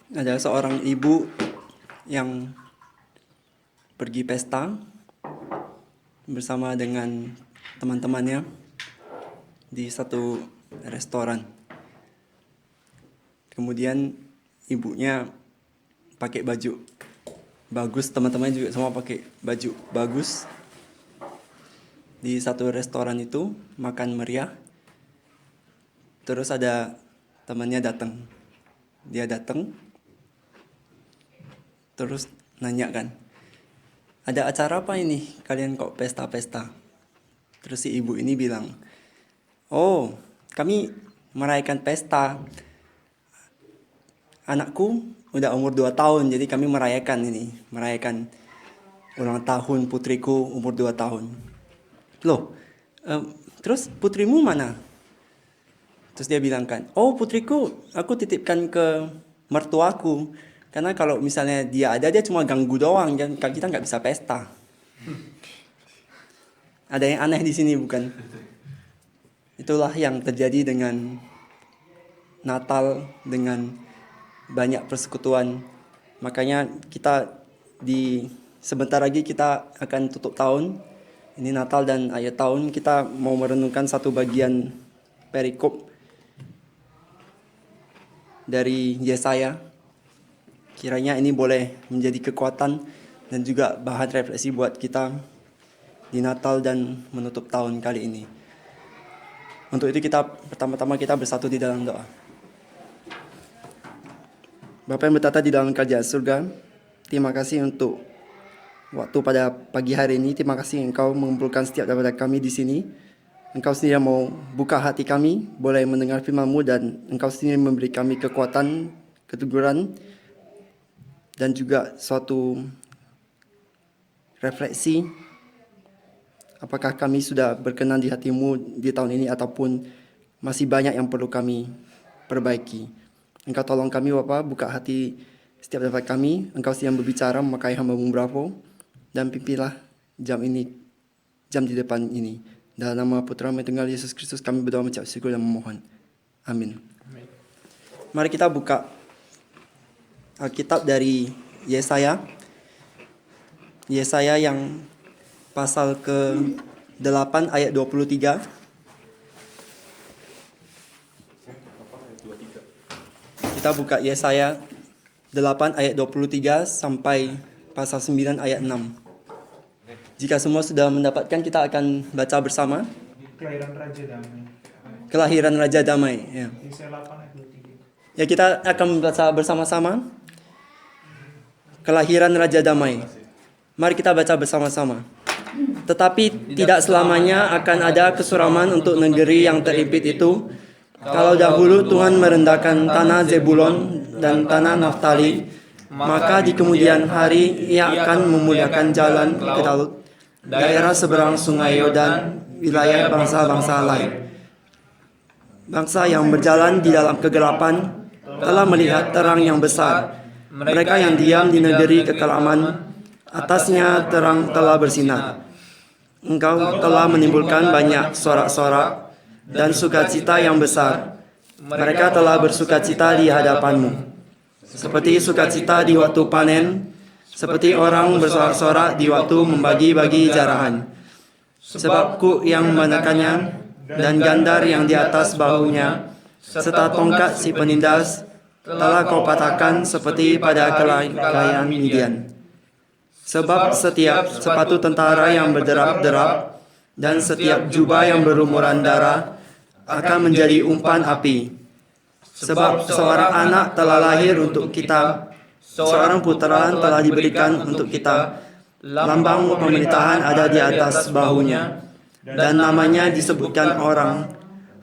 Ada seorang ibu yang pergi pesta bersama dengan teman-temannya di satu restoran. Kemudian ibunya pakai baju bagus, teman-temannya juga semua pakai baju bagus. Di satu restoran itu makan meriah. Terus ada temannya datang. Dia datang terus nanya kan, ada acara apa ini? Kalian kok pesta-pesta? Terus si ibu ini bilang, oh, kami merayakan pesta. Anakku udah umur 2 tahun, jadi kami merayakan ulang tahun putriku umur 2 tahun. Loh, terus putrimu mana? Terus dia bilang kan, oh putriku aku titipkan ke mertuaku. Karena kalau misalnya dia ada, dia cuma ganggu doang, dan kita nggak bisa pesta. Ada yang aneh di sini bukan? Itulah yang terjadi dengan Natal, dengan banyak persekutuan. Makanya kita sebentar lagi kita akan tutup tahun. Ini Natal dan akhir tahun, kita mau merenungkan satu bagian perikop dari Yesaya. Kiranya ini boleh menjadi kekuatan dan juga bahan refleksi buat kita di Natal dan menutup tahun kali ini. Untuk itu pertama-tama kita bersatu di dalam doa. Bapa yang bertata di dalam kerajaan surga, terima kasih untuk waktu pada pagi hari ini. Terima kasih Engkau mengumpulkan setiap daripada kami di sini. Engkau sendiri mau buka hati kami, boleh mendengar firman-Mu, dan Engkau sendiri memberi kami kekuatan, keteguran, dan juga suatu refleksi apakah kami sudah berkenan di hati-Mu di tahun ini ataupun masih banyak yang perlu kami perbaiki. Engkau tolong kami Bapa, buka hati setiap dapat kami. Engkau sedang berbicara memakai hamba-Mu Bravo, dan pimpinlah jam di depan ini. Dalam nama Putra Maha Tunggal Yesus Kristus kami berdoa, mengucap syukur dan memohon. Amin. Mari kita buka Alkitab dari Yesaya yang pasal ke-8 ayat 23. Kita buka Yesaya 8 ayat 23 sampai pasal 9 ayat 6. Jika semua sudah mendapatkan, kita akan baca bersama. Kelahiran Raja Damai. Ya. Ya, kita akan membaca bersama-sama Kelahiran Raja Damai. Mari kita baca bersama-sama. Tetapi tidak selamanya akan ada kesuraman untuk negeri yang terimpit itu. Kalau dahulu Tuhan merendahkan tanah Zebulon dan tanah Naftali, maka di kemudian hari Ia akan memuliakan jalan ke laut, daerah seberang sungai Yordan, wilayah bangsa-bangsa lain. Bangsa yang berjalan di dalam kegelapan telah melihat terang yang besar. Mereka yang diam di negeri kekelaman, atasnya terang telah bersinar. Engkau telah menimbulkan banyak sorak-sorak dan sukacita yang besar. Mereka telah bersukacita di hadapan-Mu, seperti sukacita di waktu panen, seperti orang bersorak-sorak di waktu membagi-bagi jarahan. Sebab kuk yang menekannya dan gandar yang di atas bahunya, serta tongkat si penindas, telah Kau patahkan seperti pada kekayaan Midian. Sebab setiap sepatu tentara yang berderap-derap dan setiap jubah yang berlumuran darah akan menjadi umpan api. Sebab seorang anak telah lahir untuk kita, seorang putera telah diberikan untuk kita. Lambang pemerintahan ada di atas bahunya, dan namanya disebutkan orang,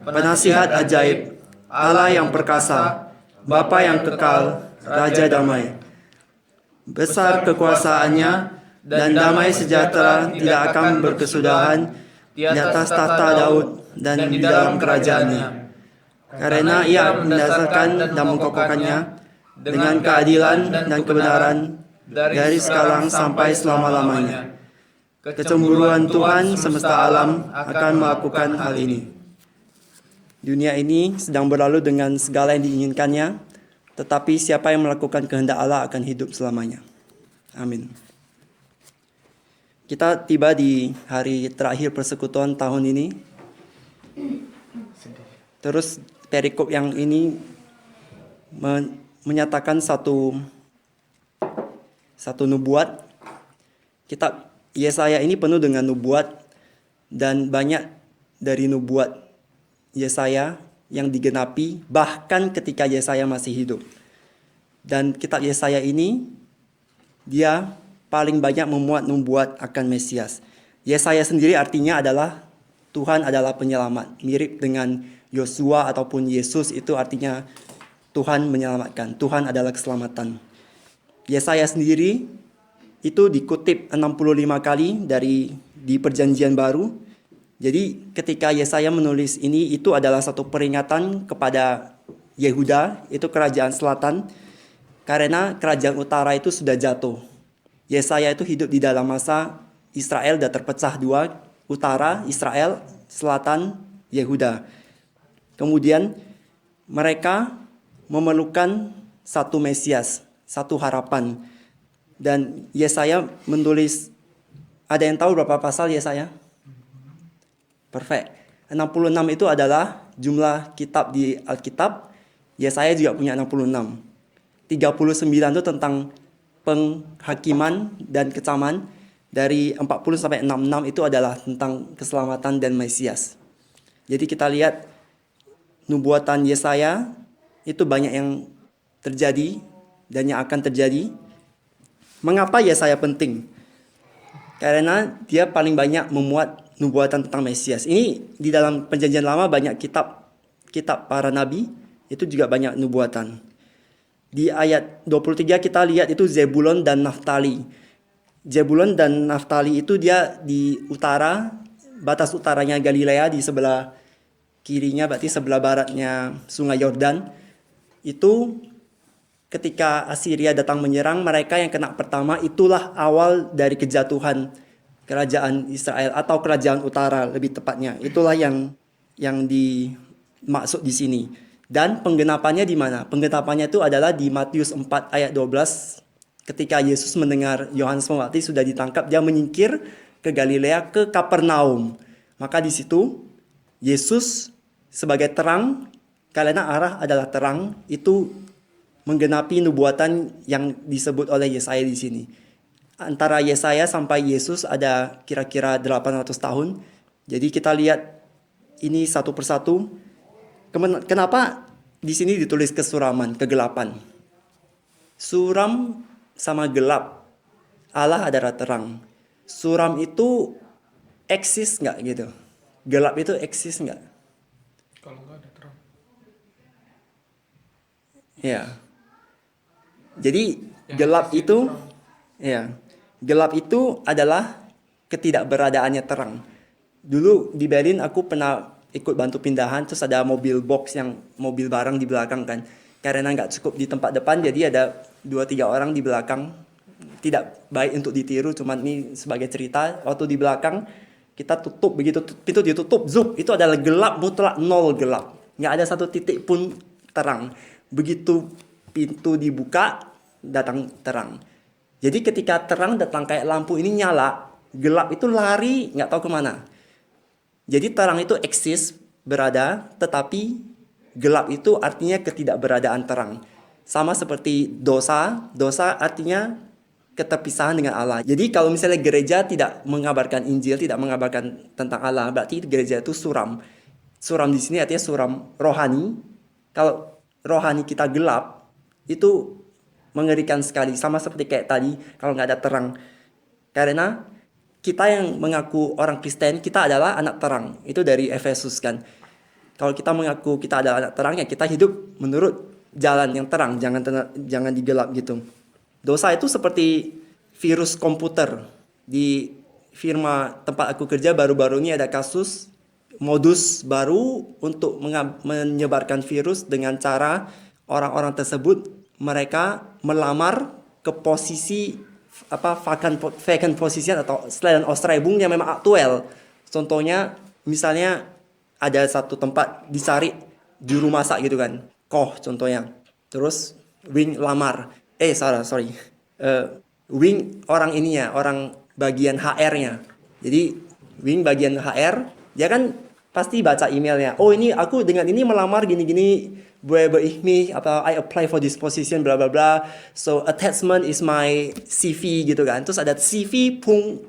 Penasihat Ajaib, Allah yang perkasa, Bapa yang kekal, Raja Damai. Besar kekuasaannya dan damai sejahtera tidak akan berkesudahan di atas tahta Daud dan di dalam kerajaannya. Karena Ia mendasarkan dan mengkokohkannya dengan keadilan dan kebenaran dari sekarang sampai selama-lamanya. Kecemburuan Tuhan semesta alam akan melakukan hal ini. Dunia ini sedang berlalu dengan segala yang diinginkannya, Tetapi siapa yang melakukan kehendak Allah akan hidup selamanya. Amin. Kita tiba di hari terakhir persekutuan tahun ini. Terus perikop yang ini menyatakan satu nubuat. Kitab Yesaya ini penuh dengan nubuat, dan banyak dari nubuat Yesaya yang digenapi bahkan ketika Yesaya masih hidup. Dan kitab Yesaya ini dia paling banyak memuat nubuat akan Mesias. Yesaya sendiri artinya adalah Tuhan adalah penyelamat. Mirip dengan Yosua ataupun Yesus, itu artinya Tuhan menyelamatkan. Tuhan adalah keselamatan. Yesaya sendiri itu dikutip 65 kali di Perjanjian Baru. Jadi ketika Yesaya menulis ini, itu adalah satu peringatan kepada Yehuda, itu kerajaan selatan, karena kerajaan utara itu sudah jatuh. Yesaya itu hidup di dalam masa Israel sudah terpecah dua, utara Israel, selatan Yehuda. Kemudian mereka memerlukan satu Mesias, satu harapan. Dan Yesaya menulis, ada yang tahu berapa pasal Yesaya? Perfect. 66 itu adalah jumlah kitab di Alkitab. Yesaya juga punya 66. 39 itu tentang penghakiman dan kecaman. Dari 40 sampai 66 itu adalah tentang keselamatan dan Mesias. Jadi kita lihat nubuatan Yesaya itu banyak yang terjadi dan yang akan terjadi. Mengapa Yesaya penting? Karena dia paling banyak memuat nubuatan tentang Mesias. Ini di dalam Perjanjian Lama banyak kitab para nabi, itu juga banyak nubuatan. Di ayat 23 kita lihat itu Zebulon dan Naftali. Zebulon dan Naftali itu dia di utara, batas utaranya Galilea, di sebelah kirinya berarti sebelah baratnya Sungai Yordan. Itu ketika Assyria datang menyerang, mereka yang kena pertama, itulah awal dari kejatuhan kerajaan Israel atau kerajaan utara lebih tepatnya. Itulah yang dimaksud di sini. Dan penggenapannya di mana? Penggenapannya itu adalah di Matius 4 ayat 12. Ketika Yesus mendengar Yohanes Pembaptis sudah ditangkap, dia menyingkir ke Galilea, ke Kapernaum. Maka di situ Yesus sebagai terang, karena arah adalah terang, itu menggenapi nubuatan yang disebut oleh Yesaya di sini. Antara Yesaya sampai Yesus ada kira-kira 800 tahun. Jadi kita lihat ini satu persatu. Kenapa di sini ditulis kesuraman, kegelapan? Suram sama gelap. Allah adalah terang. Suram itu eksis nggak gitu? Gelap itu eksis nggak? Kalau nggak ada terang. Ya. Jadi gelap itu, ya, gelap itu adalah ketidakberadaannya terang. Dulu di Berlin aku pernah ikut bantu pindahan, terus ada mobil box yang mobil barang di belakang kan. Karena nggak cukup di tempat depan, jadi ada 2-3 orang di belakang. Tidak baik untuk ditiru, cuman ini sebagai cerita. Waktu di belakang kita tutup, begitu pintu ditutup, zup, itu adalah gelap mutlak, nol gelap. Nggak ada satu titik pun terang. Begitu pintu dibuka, datang terang. Jadi ketika terang datang kayak lampu ini nyala, gelap itu lari, nggak tahu kemana. Jadi terang itu eksis, berada, tetapi gelap itu artinya ketidakberadaan terang. Sama seperti dosa artinya keterpisahan dengan Allah. Jadi kalau misalnya gereja tidak mengabarkan Injil, tidak mengabarkan tentang Allah, berarti gereja itu suram. Suram di sini artinya suram rohani. Kalau rohani kita gelap, itu mengerikan sekali. Sama seperti kayak tadi, kalau nggak ada terang. Karena kita yang mengaku orang Kristen, kita adalah anak terang. Itu dari Efesus kan. Kalau kita mengaku kita adalah anak terang, ya kita hidup menurut jalan yang terang, jangan digelap gitu. Dosa itu seperti virus komputer. Di firma tempat aku kerja baru-baru ini ada kasus modus baru untuk menyebarkan virus dengan cara orang-orang tersebut mereka melamar ke posisi vacant position atau selain Austraibung yang memang aktual. Contohnya misalnya ada satu tempat dicari juru masak gitu kan, koh contohnya. Terus Wing lamar. Sorry. Wing orang ininya, orang bagian HR-nya. Jadi Wing bagian HR, dia kan pasti baca emailnya. Oh ini aku dengan ini melamar gini-gini, beihmi atau I apply for this position bla bla bla. So attachment is my CV gitu kan. Terus ada CV.xlsx.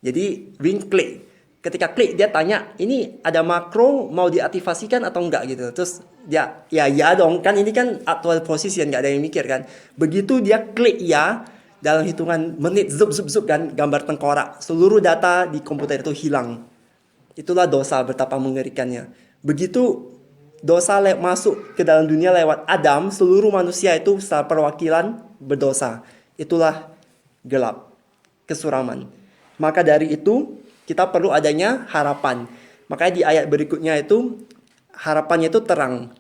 Jadi Wing klik. Ketika klik dia tanya, ini ada makro mau diaktifasikan atau enggak gitu. Terus dia ya dong, kan ini kan actual position, nggak ada yang mikir kan. Begitu dia klik ya, dalam hitungan menit zup kan gambar tengkorak, seluruh data di komputer itu hilang. Itulah dosa betapa mengerikannya. Begitu dosa masuk ke dalam dunia lewat Adam, seluruh manusia itu secara perwakilan berdosa. Itulah gelap, kesuraman. Maka dari itu kita perlu adanya harapan. Makanya di ayat berikutnya itu harapannya itu terang.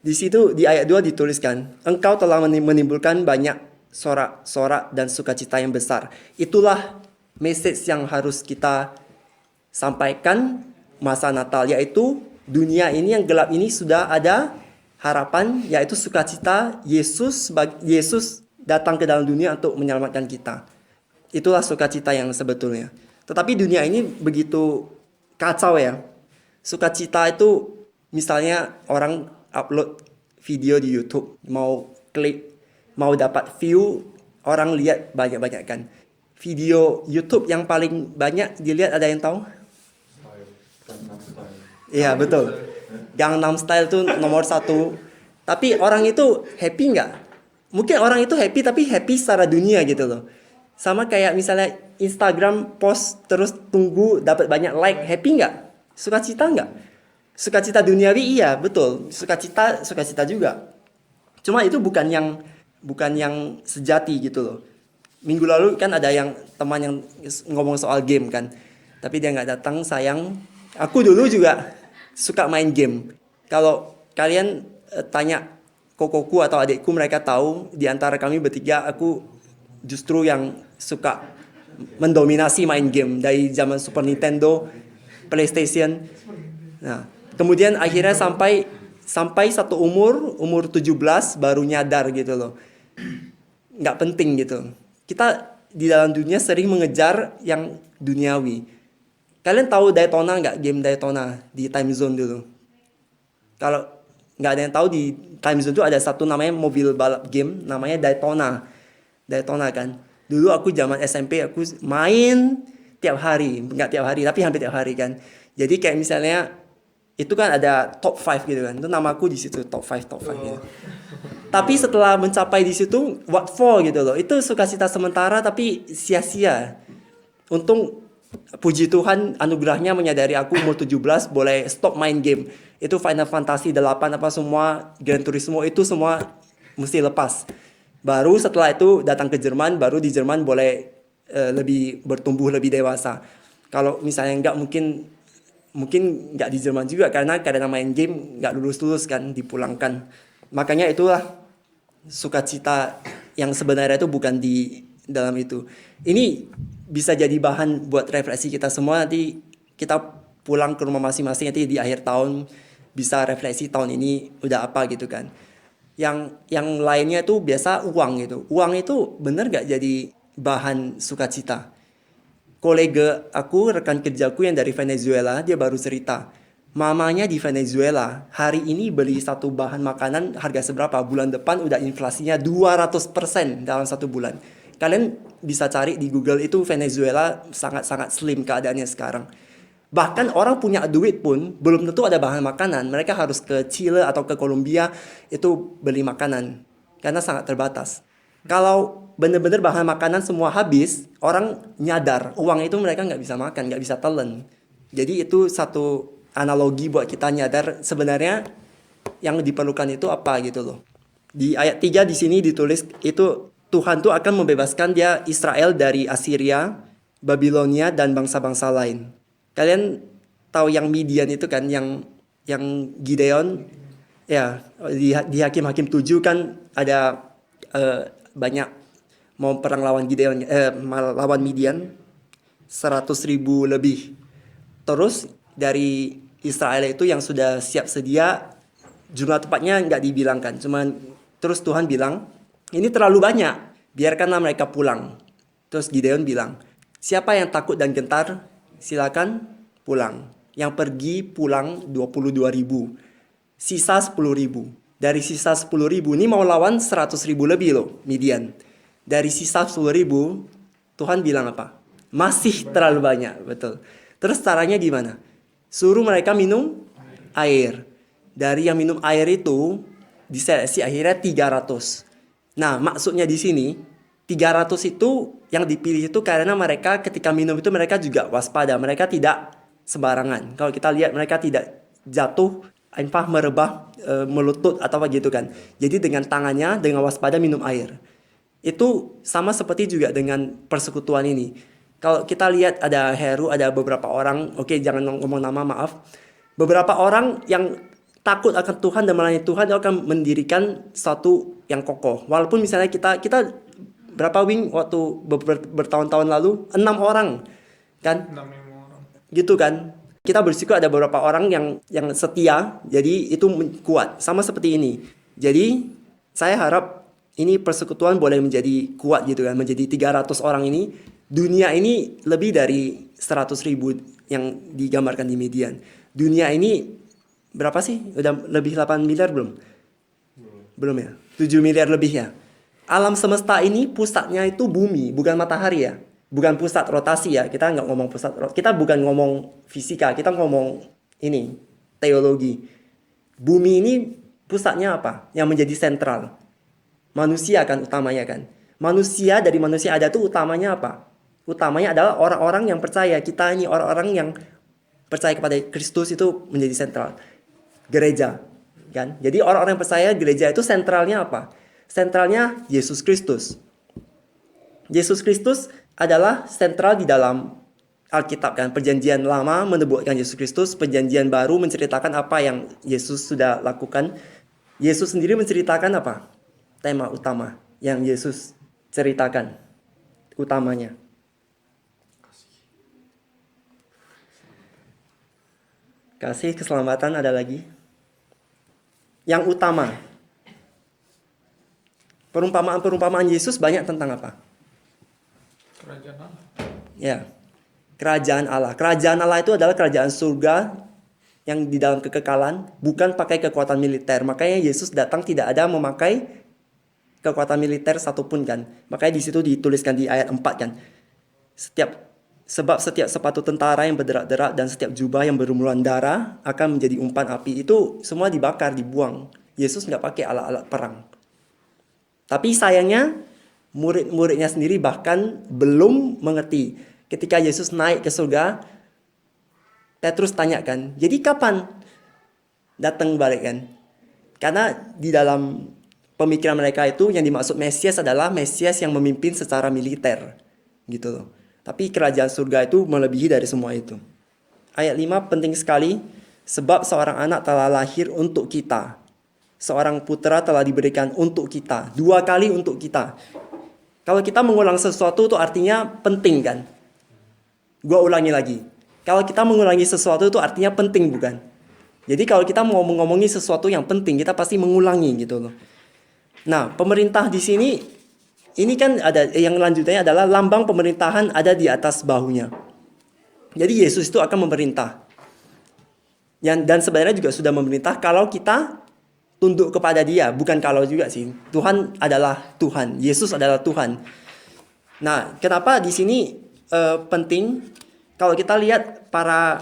Di situ di ayat 2 dituliskan, engkau telah menimbulkan banyak sorak-sorak dan sukacita yang besar. Itulah message yang harus kita sampaikan masa Natal, yaitu dunia ini yang gelap ini sudah ada harapan, yaitu sukacita Yesus datang ke dalam dunia untuk menyelamatkan kita. Itulah sukacita yang sebetulnya. Tetapi dunia ini begitu kacau ya. Sukacita itu misalnya orang upload video di YouTube, mau klik, mau dapat view, orang lihat banyak-banyak kan. Video YouTube yang paling banyak dilihat ada yang tahu? Iya betul. Gangnam Style tuh nomor 1. Tapi orang itu happy nggak? Mungkin orang itu happy tapi happy secara dunia gitu loh. Sama kayak misalnya Instagram post terus tunggu dapat banyak like, happy nggak? Sukacita nggak? Sukacita duniawi iya betul. Sukacita juga. Cuma itu bukan yang sejati gitu loh. Minggu lalu kan ada yang teman yang ngomong soal game kan. Tapi dia nggak datang, sayang. Aku dulu juga suka main game. Kalau kalian tanya kokoku atau adikku, mereka tahu di antara kami bertiga aku justru yang suka mendominasi main game dari zaman Super Nintendo, PlayStation. Nah, kemudian akhirnya sampai satu umur 17 baru nyadar gitu loh. Nggak penting gitu. Kita di dalam dunia sering mengejar yang duniawi. Kalian tahu Daytona nggak? Game Daytona di Time Zone dulu. Kalau nggak ada yang tahu, di Time Zone itu ada satu namanya mobil balap game namanya Daytona. Daytona kan. Dulu aku zaman SMP aku main tiap hari, nggak tiap hari tapi hampir tiap hari kan. Jadi kayak misalnya itu kan ada top 5 gitu kan. Itu namaku di situ top 5 gitu. Tapi setelah mencapai di situ what for gitu loh. Itu sukacita sementara tapi sia-sia. Untung puji Tuhan anugerahnya menyadari aku umur 17 boleh stop main game. Itu Final Fantasy 8 apa semua, Gran Turismo itu semua mesti lepas. Baru setelah itu datang ke Jerman, baru di Jerman boleh lebih bertumbuh, lebih dewasa. Kalau misalnya enggak mungkin enggak di Jerman juga karena main game enggak lulus kan, dipulangkan. Makanya itulah sukacita yang sebenarnya itu bukan di dalam itu. Ini bisa jadi bahan buat refleksi kita semua. Nanti kita pulang ke rumah masing-masing, nanti di akhir tahun bisa refleksi tahun ini udah apa gitu kan. Yang lainnya itu biasa uang gitu. Uang itu bener gak jadi bahan sukacita? Kolega aku, rekan kerjaku yang dari Venezuela, dia baru cerita. Mamanya di Venezuela hari ini beli satu bahan makanan harga seberapa? Bulan depan udah inflasinya 200% dalam satu bulan. Kalian bisa cari di Google, itu Venezuela sangat-sangat slim keadaannya sekarang. Bahkan orang punya duit pun belum tentu ada bahan makanan. Mereka harus ke Chile atau ke Kolombia itu beli makanan karena sangat terbatas. Kalau benar-benar bahan makanan semua habis, orang nyadar uang itu mereka nggak bisa makan, nggak bisa telan. Jadi itu satu analogi buat kita nyadar sebenarnya yang diperlukan itu apa gitu loh. Di ayat 3 di sini ditulis itu Tuhan tuh akan membebaskan dia Israel dari Assyria, Babilonia dan bangsa-bangsa lain. Kalian tahu yang Midian itu kan, yang Gideon ya, di Hakim-Hakim 7 kan ada banyak mau perang lawan Gideon, lawan Midian 100.000 lebih. Terus dari Israel itu yang sudah siap sedia jumlah tepatnya nggak dibilangkan. Cuman terus Tuhan bilang, ini terlalu banyak, biarkanlah mereka pulang. Terus Gideon bilang, siapa yang takut dan gentar, silakan pulang. Yang pergi pulang 22.000, sisa 10.000. Dari sisa 10.000, ini mau lawan 100.000 lebih loh, Midian. Dari sisa 10.000, Tuhan bilang apa? Masih terlalu banyak, betul. Terus caranya gimana? Suruh mereka minum air. Dari yang minum air itu, diseleksi akhirnya 300. Nah, maksudnya di sini, 300 itu yang dipilih itu karena mereka ketika minum itu mereka juga waspada. Mereka tidak sembarangan. Kalau kita lihat mereka tidak jatuh, merebah, melutut atau apa gitu kan. Jadi dengan tangannya, dengan waspada minum air. Itu sama seperti juga dengan persekutuan ini. Kalau kita lihat ada Heru, ada beberapa orang, oke jangan ngomong nama, maaf. Beberapa orang yang takut akan Tuhan dan melayani Tuhan, dia akan mendirikan satu yang kokoh. Walaupun misalnya kita berapa wing waktu bertahun-tahun lalu 6 orang kan? 6 orang. Gitu kan? Kita bersyukur ada beberapa orang yang setia, jadi itu kuat. Sama seperti ini. Jadi saya harap ini persekutuan boleh menjadi kuat gitu kan, menjadi 300 orang ini. Dunia ini lebih dari 100.000 yang digambarkan di Midian. Dunia ini berapa sih? Udah lebih 8 miliar belum? Belum ya? 7 miliar lebih ya. Alam semesta ini pusatnya itu bumi, bukan matahari ya. Bukan pusat rotasi ya. Kita nggak ngomong pusat rotasi. Kita bukan ngomong fisika. Kita ngomong ini, teologi. Bumi ini pusatnya apa? Yang menjadi sentral. Manusia kan utamanya kan. Manusia, dari manusia ada tuh utamanya apa? Utamanya adalah orang-orang yang percaya. Kita ini orang-orang yang percaya kepada Kristus itu menjadi sentral. Gereja kan. Jadi orang-orang yang percaya gereja itu sentralnya apa? Sentralnya Yesus Kristus. Yesus Kristus adalah sentral di dalam Alkitab kan. Perjanjian lama menyebutkan Yesus Kristus, perjanjian baru menceritakan apa yang Yesus sudah lakukan. Yesus sendiri menceritakan apa? Tema utama yang Yesus ceritakan utamanya. Kasih, keselamatan, ada lagi. Yang utama. Perumpamaan Yesus banyak tentang apa? Kerajaan Allah. Ya, kerajaan Allah. Kerajaan Allah itu adalah kerajaan surga yang di dalam kekekalan, bukan pakai kekuatan militer. Makanya Yesus datang tidak ada memakai kekuatan militer satupun kan. Makanya di situ dituliskan di ayat 4 kan. Sebab setiap sepatu tentara yang berderak-derak dan setiap jubah yang berlumuran darah akan menjadi umpan api. Itu semua dibakar, dibuang. Yesus nggak pakai alat-alat perang. Tapi sayangnya murid-muridnya sendiri bahkan belum mengerti. Ketika Yesus naik ke surga, Petrus tanyakan, jadi kapan datang balik kan? Karena di dalam pemikiran mereka itu yang dimaksud Mesias adalah Mesias yang memimpin secara militer. Gitu loh. Tapi kerajaan surga itu melebihi dari semua itu. Ayat 5 penting sekali. Sebab seorang anak telah lahir untuk kita. Seorang putera telah diberikan untuk kita. 2 kali untuk kita. Kalau kita mengulang sesuatu itu artinya penting kan? Gua ulangi lagi. Kalau kita mengulangi sesuatu itu artinya penting bukan? Jadi kalau kita mau mengomongi sesuatu yang penting, kita pasti mengulangi gitu loh. Nah, pemerintah di sini, ini kan ada yang lanjutannya adalah lambang pemerintahan ada di atas bahunya. Jadi Yesus itu akan memerintah. Dan sebenarnya juga sudah memerintah kalau kita tunduk kepada Dia. Bukan kalau juga sih. Tuhan adalah Tuhan. Yesus adalah Tuhan. Nah, kenapa di sini penting? Kalau kita lihat para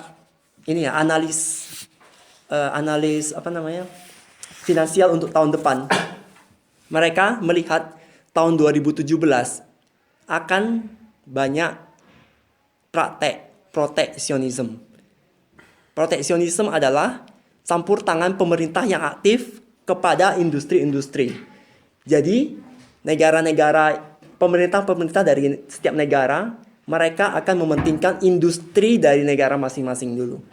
analis finansial untuk tahun depan, mereka melihat tahun 2017 akan banyak praktek proteksionisme. Proteksionisme adalah campur tangan pemerintah yang aktif kepada industri-industri. Jadi pemerintah dari setiap negara, mereka akan mementingkan industri dari negara masing-masing dulu.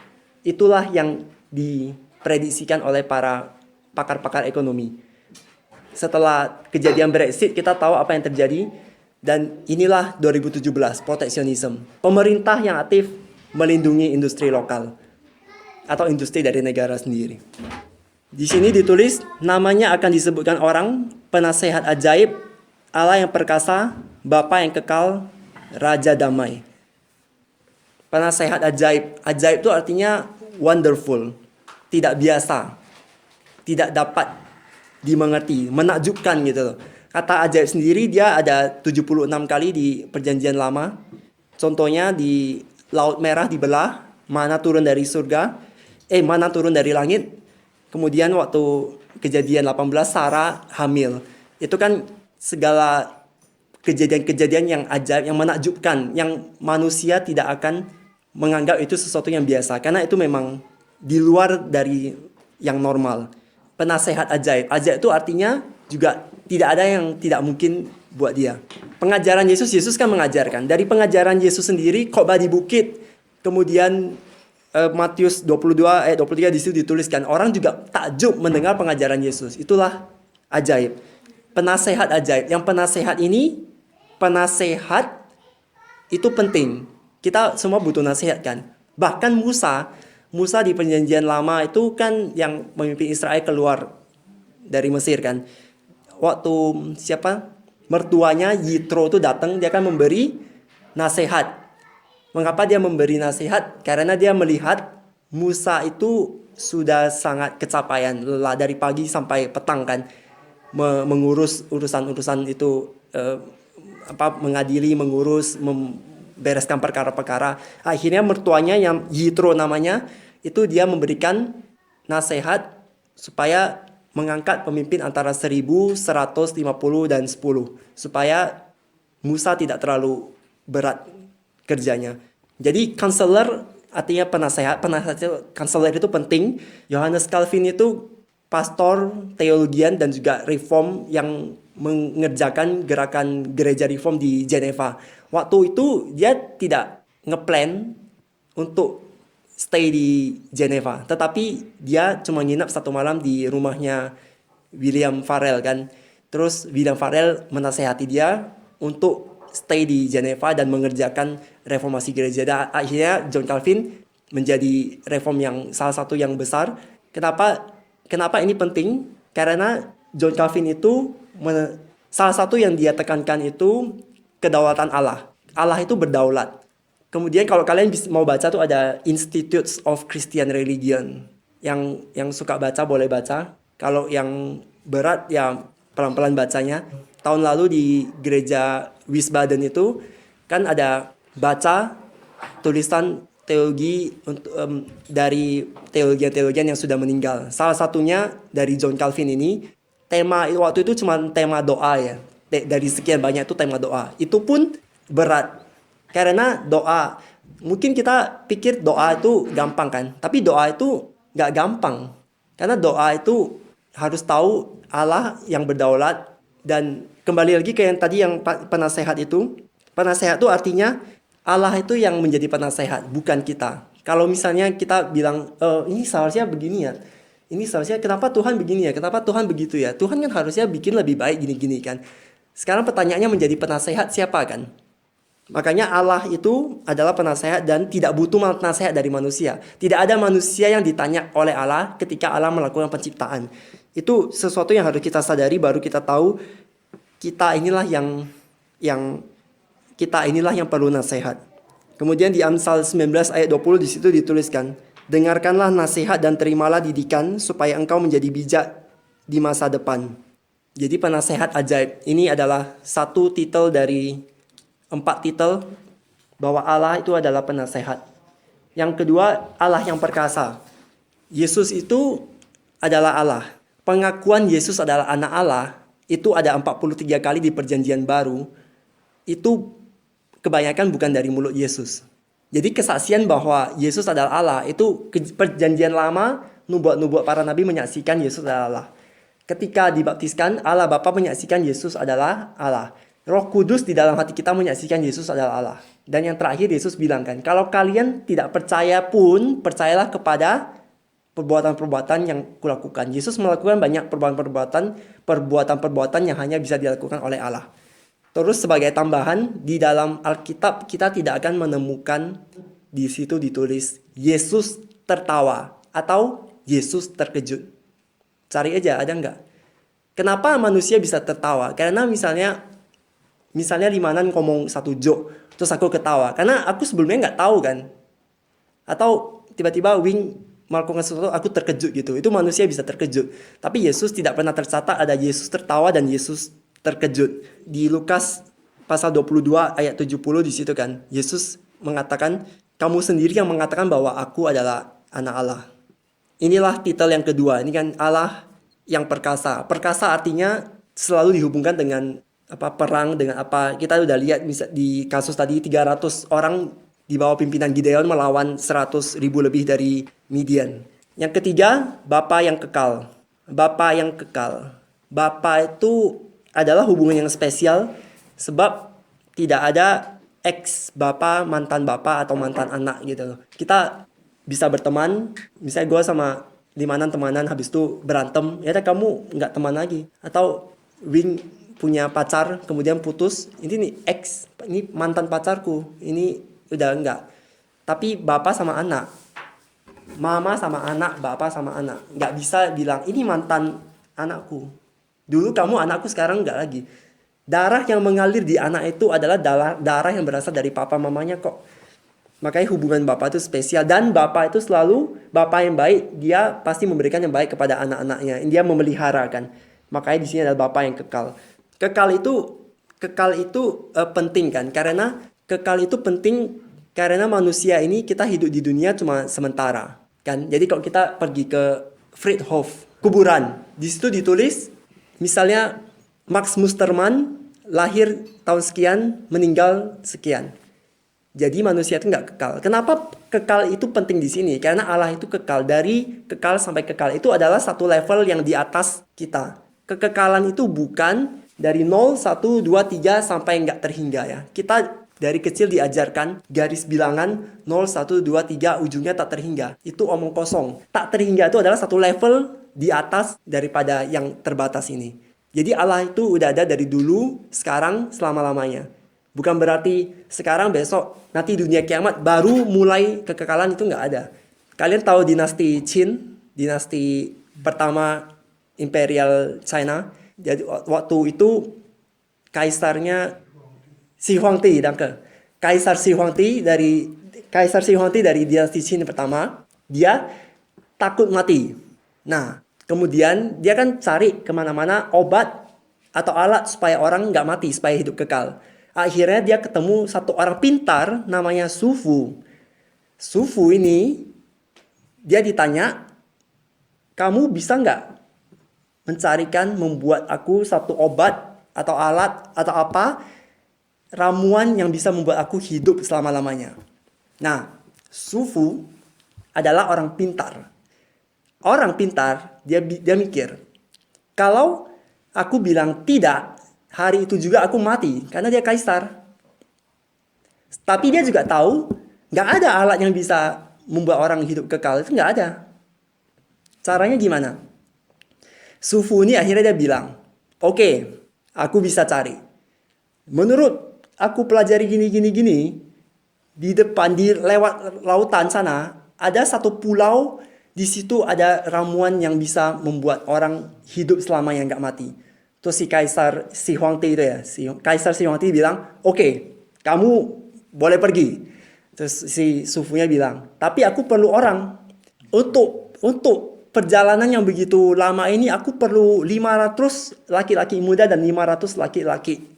Itulah yang diprediksikan oleh para pakar-pakar ekonomi. Setelah kejadian Brexit, kita tahu apa yang terjadi. Dan inilah 2017, proteksionisme. Pemerintah yang aktif melindungi industri lokal. Atau industri dari negara sendiri. Di sini ditulis namanya akan disebutkan orang, penasehat ajaib, Allah yang perkasa, Bapa yang kekal, Raja damai. Penasehat ajaib. Ajaib itu artinya wonderful, tidak biasa, tidak dapat dimengerti, menakjubkan gitu loh. Kata ajaib sendiri dia ada 76 kali di Perjanjian Lama. Contohnya di Laut Merah dibelah, mana turun dari surga, mana turun dari langit. Kemudian waktu Kejadian 18 Sarah hamil. Itu kan segala kejadian-kejadian yang ajaib, yang menakjubkan, yang manusia tidak akan menganggap itu sesuatu yang biasa. Karena itu memang di luar dari yang normal. Penasehat ajaib. Ajaib itu artinya juga tidak ada yang tidak mungkin buat dia. Pengajaran Yesus, Yesus kan mengajarkan. Dari pengajaran Yesus sendiri, khotbah di bukit, kemudian Matius 22 ayat 23 di situ dituliskan, orang juga takjub mendengar pengajaran Yesus. Itulah ajaib. Penasehat ajaib. Yang penasehat ini, penasehat itu penting. Kita semua butuh nasihat kan. Bahkan Musa di Perjanjian Lama itu kan yang memimpin Israel keluar dari Mesir kan. Waktu mertuanya Yitro itu datang, dia akan memberi nasihat. Mengapa dia memberi nasihat? Karena dia melihat Musa itu sudah sangat kecapean, lelah dari pagi sampai petang kan, mengurus urusan-urusan itu, mengadili, mengurus, membereskan perkara-perkara. Akhirnya mertuanya yang Yitro namanya, itu dia memberikan nasihat supaya mengangkat pemimpin antara 1.150 dan 10, supaya Musa tidak terlalu berat kerjanya. Jadi counselor artinya penasehat. Counselor itu penting. Johannes Calvin itu pastor, teologian dan juga reform yang mengerjakan gerakan gereja reform di Geneva. Waktu itu dia tidak ngeplan untuk stay di Geneva, tetapi dia cuma nginap satu malam di rumahnya William Farel kan. Terus William Farel menasehati dia untuk stay di Geneva dan mengerjakan reformasi gereja. Dan akhirnya John Calvin menjadi reform yang salah satu yang besar. Kenapa ini penting? Karena John Calvin itu salah satu yang dia tekankan itu kedaulatan Allah. Allah itu berdaulat. Kemudian kalau kalian mau baca tuh ada Institutes of Christian Religion. Yang suka baca boleh baca. Kalau yang berat ya pelan-pelan bacanya. Tahun lalu di gereja Wiesbaden itu kan ada baca tulisan teologi dari teologian yang sudah meninggal. Salah satunya dari John Calvin ini. Tema waktu itu cuma tema doa ya. Dari sekian banyak itu tema doa. Itu pun berat. Karena doa, mungkin kita pikir doa itu gampang kan. Tapi doa itu gak gampang. Karena doa itu harus tahu Allah yang berdaulat. Dan kembali lagi ke yang tadi yang penasehat itu. Penasehat itu artinya Allah itu yang menjadi penasehat, bukan kita. Kalau misalnya kita bilang, ini seharusnya begini ya. Ini seharusnya kenapa Tuhan begini ya. Kenapa Tuhan begitu ya. Tuhan kan harusnya bikin lebih baik gini-gini kan. Sekarang pertanyaannya menjadi penasehat siapa kan. Makanya Allah itu adalah penasehat dan tidak butuh penasehat dari manusia. Tidak ada manusia yang ditanya oleh Allah ketika Allah melakukan penciptaan. Itu sesuatu yang harus kita sadari, baru kita tahu kita inilah yang perlu nasihat. Kemudian di Amsal 19 ayat 20 di situ dituliskan, dengarkanlah nasihat dan terimalah didikan supaya engkau menjadi bijak di masa depan. Jadi penasehat ajaib ini adalah satu titel dari 4 titel bahwa Allah itu adalah penasehat. Yang kedua, Allah yang perkasa. Yesus itu adalah Allah. Pengakuan Yesus adalah anak Allah itu ada 43 kali di Perjanjian Baru. Itu kebanyakan bukan dari mulut Yesus. Jadi kesaksian bahwa Yesus adalah Allah itu Perjanjian Lama, nubuat-nubuat para nabi menyaksikan Yesus adalah Allah. Ketika dibaptiskan, Allah Bapa menyaksikan Yesus adalah Allah. Roh Kudus di dalam hati kita menyaksikan Yesus adalah Allah. Dan yang terakhir Yesus bilang kan, kalau kalian tidak percaya pun, percayalah kepada perbuatan-perbuatan yang kulakukan. Yesus melakukan banyak perbuatan-perbuatan yang hanya bisa dilakukan oleh Allah. Terus sebagai tambahan, di dalam Alkitab kita tidak akan menemukan di situ ditulis Yesus tertawa atau Yesus terkejut. Cari aja, ada nggak? Kenapa manusia bisa tertawa? Karena misalnya Limanan ngomong satu joke, terus aku ketawa. Karena aku sebelumnya nggak tahu kan. Atau tiba-tiba Wing melakukan sesuatu, aku terkejut gitu. Itu manusia bisa terkejut. Tapi Yesus tidak pernah tercatat ada Yesus tertawa dan Yesus terkejut. Di Lukas pasal 22 ayat 70 di situ kan, Yesus mengatakan, kamu sendiri yang mengatakan bahwa aku adalah anak Allah. Inilah titel yang kedua. Ini kan Allah yang perkasa. Perkasa artinya selalu dihubungkan dengan perang, dengan apa. Kita udah lihat di kasus tadi 300 orang di bawah pimpinan Gideon melawan 100.000 lebih dari Midian. Yang ketiga, Bapa yang kekal. Bapa yang kekal. Bapa itu adalah hubungan yang spesial sebab tidak ada ex bapa, mantan bapa atau mantan anak gitu. Kita bisa berteman, misalnya gue sama Limanan temanan, habis itu berantem, ya kamu nggak teman lagi. Atau Wing punya pacar, kemudian putus, ini nih ex, ini mantan pacarku, ini udah enggak. Tapi bapak sama anak, mama sama anak, bapak sama anak, nggak bisa bilang ini mantan anakku. Dulu kamu anakku, sekarang enggak lagi. Darah yang mengalir di anak itu adalah darah yang berasal dari papa mamanya kok. Makanya hubungan bapak itu spesial. Dan bapak itu selalu bapak yang baik. Dia pasti memberikan yang baik kepada anak-anaknya. Dia memelihara kan. Makanya di sini adalah bapak yang kekal. Kekal itu penting kan. Karena kekal itu penting karena manusia ini kita hidup di dunia cuma sementara kan. Jadi kalau kita pergi ke Friedhof, kuburan, di situ ditulis misalnya Max Mustermann lahir tahun sekian, meninggal sekian. Jadi manusia itu nggak kekal. Kenapa kekal itu penting di sini? Karena Allah itu kekal. Dari kekal sampai kekal itu adalah satu level yang di atas kita. Kekekalan itu bukan dari 0, 1, 2, 3 sampai nggak terhingga ya. Kita dari kecil diajarkan garis bilangan 0, 1, 2, 3 ujungnya tak terhingga. Itu omong kosong. Tak terhingga itu adalah satu level di atas daripada yang terbatas ini. Jadi Allah itu udah ada dari dulu, sekarang, selama-lamanya. Bukan berarti sekarang, besok, nanti dunia kiamat baru mulai kekekalan, itu nggak ada. Kalian tahu dinasti Qin, dinasti pertama Imperial China. Jadi waktu itu kaisarnya Shi Huangdi, Kaisar Shi Huangdi dari dinasti Qin pertama, dia takut mati. Nah, kemudian dia kan cari kemana-mana obat atau alat supaya orang nggak mati, supaya hidup kekal. Akhirnya dia ketemu satu orang pintar namanya Su Fu. Su Fu ini dia ditanya, kamu bisa nggak membuat aku satu obat atau alat atau apa, ramuan yang bisa membuat aku hidup selama-lamanya. Nah, Su Fu adalah orang pintar. Orang pintar, dia mikir, kalau aku bilang tidak, hari itu juga aku mati, karena dia kaisar. Tapi dia juga tahu, nggak ada alat yang bisa membuat orang hidup kekal, itu nggak ada. Caranya gimana? Su Fu ini akhirnya dia bilang, oke, aku bisa cari. Menurut aku pelajari gini, di depan, di lewat lautan sana, ada satu pulau, di situ ada ramuan yang bisa membuat orang hidup selama yang nggak mati. Terus si Kaisar Shi Huangdi itu ya, Kaisar Shi Huangdi bilang, oke, kamu boleh pergi. Terus si Su Fu-nya bilang, tapi aku perlu orang. Untuk perjalanan yang begitu lama ini, aku perlu 500 laki-laki muda dan 500 laki-laki,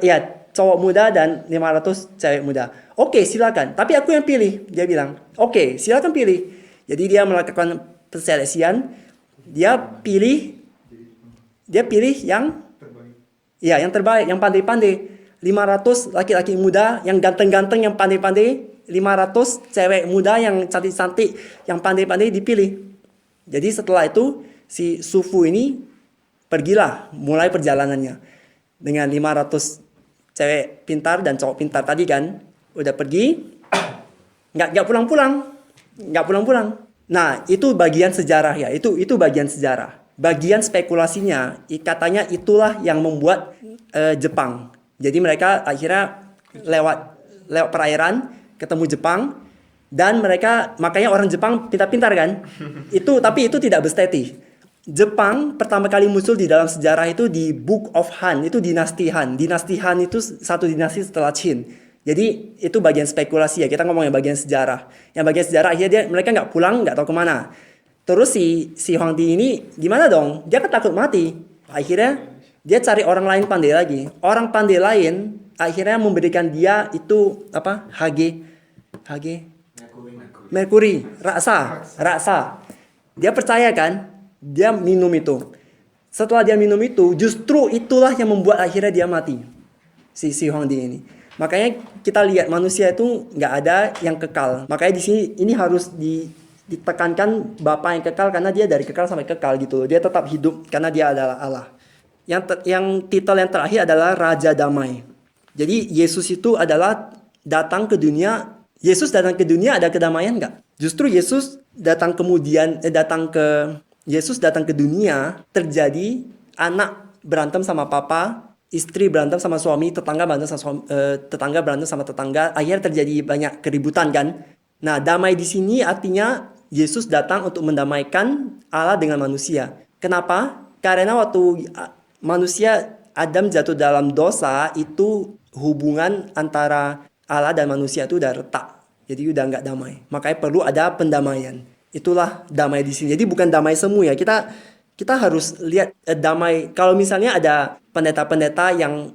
ya, cowok muda dan 500 cewek muda. Oke, silakan. Tapi aku yang pilih. Dia bilang, oke, silakan pilih. Jadi dia melakukan perseleksian. Dia pilih yang terbaik, yang pandai-pandai. 500 laki-laki muda yang ganteng-ganteng, yang pandai-pandai. 500 cewek muda yang cantik-cantik, yang pandai-pandai dipilih. Jadi setelah itu si Su Fu ini pergilah mulai perjalanannya dengan 500 cewek pintar dan cowok pintar tadi kan. Udah pergi, nggak pulang-pulang. Nah, itu bagian sejarah ya. Itu bagian sejarah. Bagian spekulasinya, katanya itulah yang membuat Jepang. Jadi mereka akhirnya lewat perairan ketemu Jepang. Dan mereka, makanya orang Jepang pintar-pintar kan? Tapi itu tidak bersteti. Jepang pertama kali muncul di dalam sejarah itu di Book of Han, itu dinasti Han. Dinasti Han itu satu dinasti setelah Qin. Jadi itu bagian spekulasi ya, kita ngomongin bagian sejarah. Yang bagian sejarah akhirnya mereka nggak pulang, nggak tahu kemana. Terus si Huangdi ini gimana dong? Dia kan takut mati. Akhirnya dia cari orang lain pandai lagi. Orang pandai lain akhirnya memberikan dia itu apa? Hg Merkuri, raksa. Dia percaya kan? Dia minum itu. Setelah dia minum itu, justru itulah yang membuat akhirnya dia mati. Si Huangdi ini. Makanya kita lihat manusia itu nggak ada yang kekal. Makanya di sini ini harus ditekankan Bapa yang kekal karena dia dari kekal sampai kekal gitu loh. Dia tetap hidup karena dia adalah Allah. Yang titel yang terakhir adalah Raja Damai. Jadi Yesus itu adalah datang ke dunia. Yesus datang ke dunia ada kedamaian nggak? Justru Yesus datang ke dunia terjadi anak berantem sama papa, istri berantem sama suami, tetangga berantem sama tetangga, akhirnya terjadi banyak keributan kan. Nah, damai di sini artinya Yesus datang untuk mendamaikan Allah dengan manusia. Kenapa? Karena waktu manusia Adam jatuh dalam dosa, itu hubungan antara Allah dan manusia itu udah retak. Jadi udah nggak damai. Makanya perlu ada pendamaian. Itulah damai di sini. Jadi bukan damai semu ya. Kita harus lihat damai. Kalau misalnya ada pendeta-pendeta yang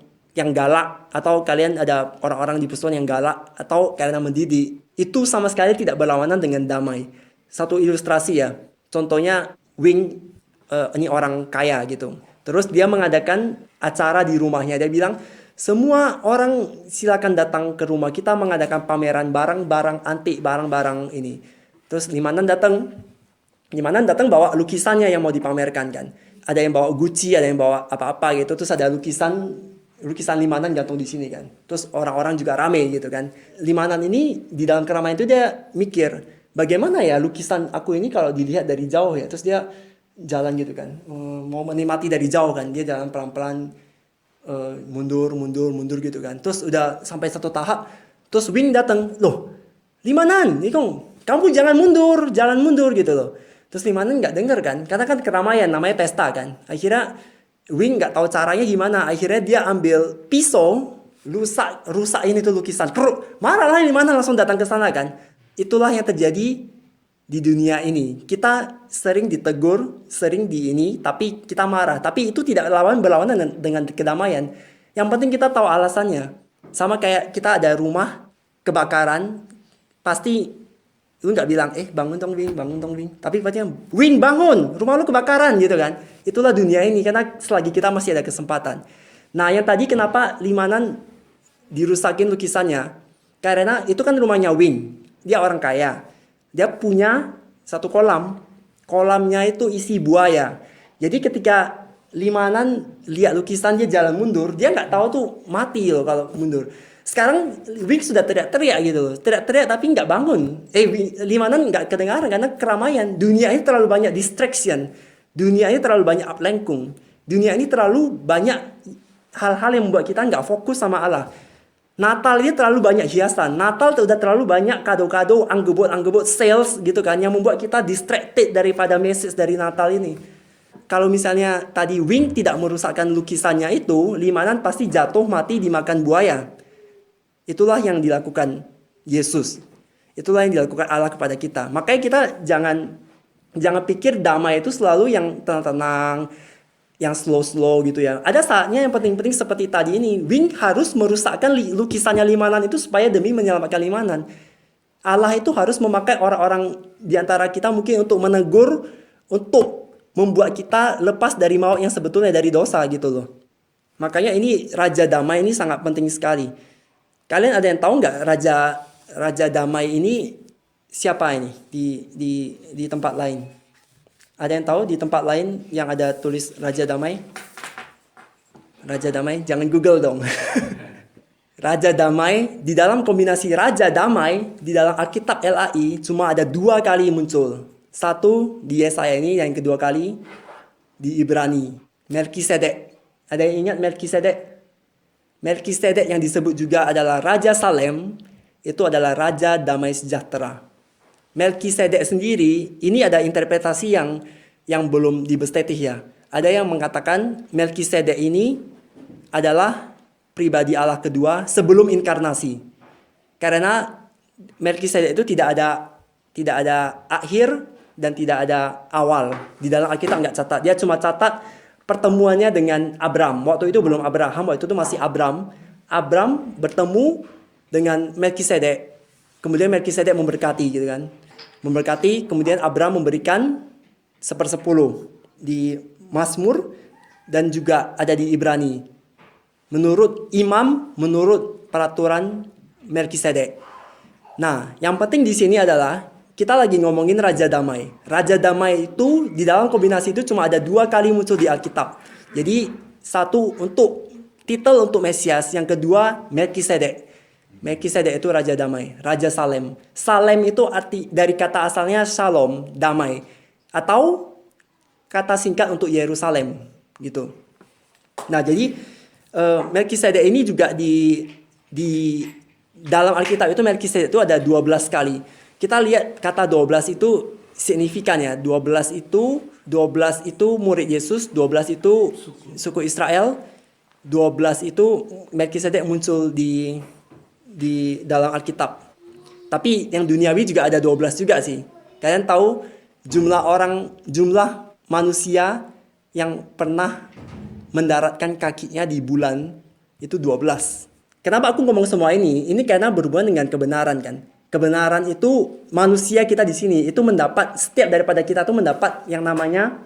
galak, atau kalian ada orang-orang di persekutuan yang galak, atau kalian mendidik, itu sama sekali tidak berlawanan dengan damai. Satu ilustrasi ya. Contohnya Wing, ini orang kaya gitu. Terus dia mengadakan acara di rumahnya. Dia bilang, semua orang silakan datang ke rumah kita mengadakan pameran barang-barang antik, barang-barang ini. Terus Limanan datang bawa lukisannya yang mau dipamerkan kan. Ada yang bawa Gucci, ada yang bawa apa-apa gitu. Terus ada lukisan Limanan gantung di sini kan. Terus orang-orang juga rame gitu kan. Limanan ini di dalam keramaian itu dia mikir, bagaimana ya lukisan aku ini kalau dilihat dari jauh ya. Terus dia jalan gitu kan. Mau menikmati dari jauh kan. Dia jalan pelan-pelan, mundur gitu kan. Terus udah sampai satu tahap, terus Wing datang, loh Limanan, kamu jangan mundur gitu loh. Terus Limanan nggak denger kan, karena kan keramaian, namanya pesta kan. Akhirnya Wing nggak tahu caranya gimana, akhirnya dia ambil pisau, rusakin itu lukisan. Marahlah Limanan langsung datang ke sana kan. Itulah yang terjadi di dunia ini. Kita sering ditegur, sering tapi kita marah. Tapi itu tidak berlawanan dengan kedamaian. Yang penting kita tahu alasannya. Sama kayak kita ada rumah kebakaran, pasti lu nggak bilang, bangun dong Wing. Tapi pasti Wing bangun, rumah lu kebakaran gitu kan. Itulah dunia ini, karena selagi kita masih ada kesempatan. Nah yang tadi kenapa Limanan dirusakin lukisannya? Karena itu kan rumahnya Wing. Dia orang kaya. Dia punya satu kolamnya itu isi buaya. Jadi ketika Limanan lihat lukisan dia jalan mundur, dia nggak tahu tuh mati loh kalau mundur. Sekarang Wing sudah teriak-teriak gitu loh. Teriak-teriak tapi nggak bangun. Limanan nggak kedengaran karena keramaian. Dunia ini terlalu banyak distraction. Dunia ini terlalu banyak aplengkung. Dunia ini terlalu banyak hal-hal yang membuat kita nggak fokus sama Allah. Natal ini terlalu banyak hiasan. Natal udah terlalu banyak kado-kado, anggebot sales gitu kan, yang membuat kita distracted daripada message dari Natal ini. Kalau misalnya tadi Wing tidak merusakkan lukisannya itu, Limanan pasti jatuh mati dimakan buaya. Itulah yang dilakukan Yesus. Itulah yang dilakukan Allah kepada kita. Makanya kita jangan pikir damai itu selalu yang tenang-tenang, yang slow gitu ya. Ada saatnya yang penting-penting seperti tadi ini. Wing harus merusakkan lukisannya Limanan itu supaya demi menyelamatkan Limanan. Allah itu harus memakai orang-orang di antara kita mungkin untuk menegur, untuk membuat kita lepas dari maut yang sebetulnya dari dosa gitu loh. Makanya ini Raja Damai ini sangat penting sekali. Kalian ada yang tahu nggak Raja Damai ini siapa ini di tempat lain? Ada yang tahu di tempat lain yang ada tulis Raja Damai? Raja Damai, jangan Google dong. Raja Damai, di dalam kombinasi Raja Damai, di dalam Alkitab LAI, cuma ada 2 kali muncul. Satu di Yesaya ini, yang kedua kali di Ibrani. Melkisedek. Ada yang ingat Melkisedek? Melkisedek yang disebut juga adalah Raja Salem, itu adalah Raja Damai Sejahtera. Melkisedek sendiri ini ada interpretasi yang belum dibestetih ya. Ada yang mengatakan Melkisedek ini adalah pribadi Allah kedua sebelum inkarnasi. Karena Melkisedek itu tidak ada akhir dan tidak ada awal. Di dalam Alkitab nggak catat. Dia cuma catat pertemuannya dengan Abram. Waktu itu belum Abraham, waktu itu masih Abram. Abram bertemu dengan Melkisedek. Kemudian Melkisedek memberkati gitu kan. Memberkati, kemudian Abram memberikan 1/10 di Mazmur dan juga ada di Ibrani. Menurut imam, menurut peraturan Melkisedek. Nah, yang penting di sini adalah kita lagi ngomongin Raja Damai. Raja Damai itu di dalam kombinasi itu cuma ada 2 kali muncul di Alkitab. Jadi satu untuk titel untuk Mesias, yang kedua Melkisedek. Melkisedek itu Raja Damai, Raja Salem. Salem itu arti dari kata asalnya Shalom, damai, atau kata singkat untuk Yerusalem, gitu. Nah, jadi Melkisedek ini juga di dalam Alkitab itu Melkisedek itu ada 12 kali. Kita lihat kata 12 itu signifikan ya. 12 itu murid Yesus, 12 itu suku Israel, 12 itu Melkisedek muncul di dalam Alkitab. Tapi yang duniawi juga ada 12 juga sih. Kalian tahu jumlah manusia yang pernah mendaratkan kakinya di bulan itu 12. Kenapa aku ngomong semua ini? Ini karena berhubungan dengan kebenaran kan. Kebenaran itu manusia kita di sini itu mendapat, setiap daripada kita itu mendapat yang namanya